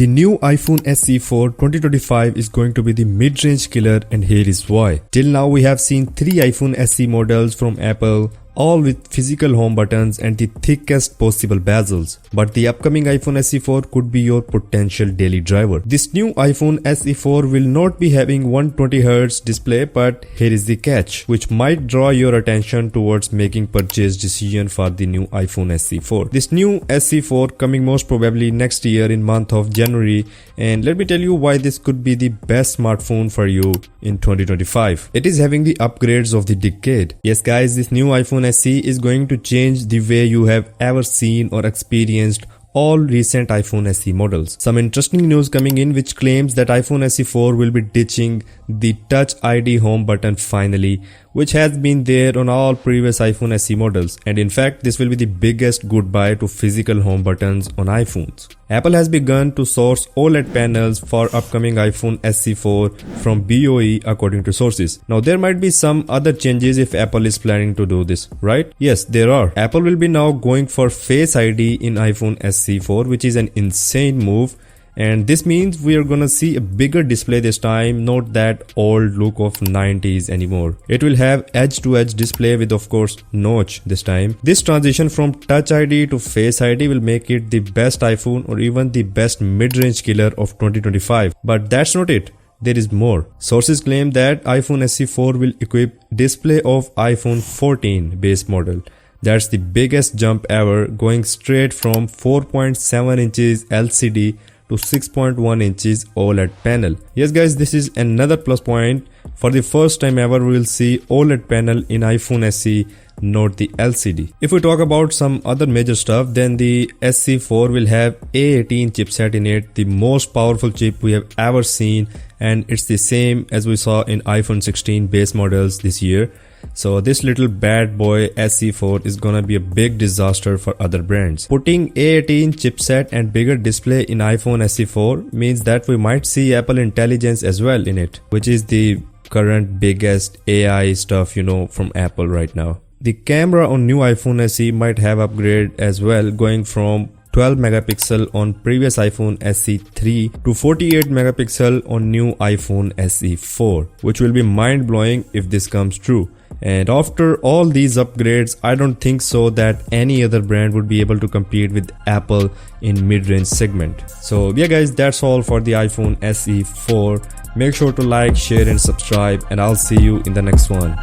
The new iPhone SE for 2025 is going to be the mid-range killer, and here is why. Till now we have seen 3 iPhone SE models from Apple, all with physical home buttons and the thickest possible bezels. But the upcoming iPhone SE4 could be your potential daily driver. This new iPhone SE4 will not be having 120Hz display, but here is the catch, which might draw your attention towards making purchase decision for the new iPhone SE4. This new SE4 coming most probably next year in month of January, and let me tell you why this could be the best smartphone for you in 2025. It is having the upgrades of the decade. Yes guys, this new iPhone SE is going to change the way you have ever seen or experienced all recent iPhone SE models. Some interesting news coming in which claims that iPhone SE4 will be ditching the Touch ID home button finally, which has been there on all previous iPhone SE models, and in fact this will be the biggest goodbye to physical home buttons on iPhones. Apple has begun to source OLED panels for upcoming iPhone SE4 from BOE according to sources. Now there might be some other changes if Apple is planning to do this, right? Yes, there are. Apple will be now going for Face ID in iPhone SE4, which is an insane move. And this means we are gonna see a bigger display this time, not that old look of 90s anymore. It will have edge-to-edge display with of course notch this time. This transition from Touch ID to Face ID will make it the best iPhone or even the best mid-range killer of 2025. But that's not it. There is more. Sources claim that iPhone SE4 will equip display of iPhone 14 base model. That's the biggest jump ever, going straight from 4.7 inches LCD to 6.1 inches OLED panel. Yes guys, this is another plus point. For the first time ever we will see OLED panel in iPhone SE, not the LCD. If we talk about some other major stuff, then the SE4 will have A18 chipset in it, the most powerful chip we have ever seen, and it's the same as we saw in iPhone 16 base models this year. So this little bad boy SE4 is gonna be a big disaster for other brands. Putting A18 chipset and bigger display in iPhone SE4 means that we might see Apple Intelligence as well in it, which is the current biggest AI stuff from Apple right now. The camera on new iPhone SE might have upgrade as well, going from 12 megapixel on previous iPhone SE3 to 48 megapixel on new iPhone SE4, which will be mind-blowing if this comes true. And after all these upgrades, I don't think so that any other brand would be able to compete with Apple in mid-range segment. So yeah guys, that's all for the iPhone SE4. Make sure to like, share and subscribe, and I'll see you in the next one.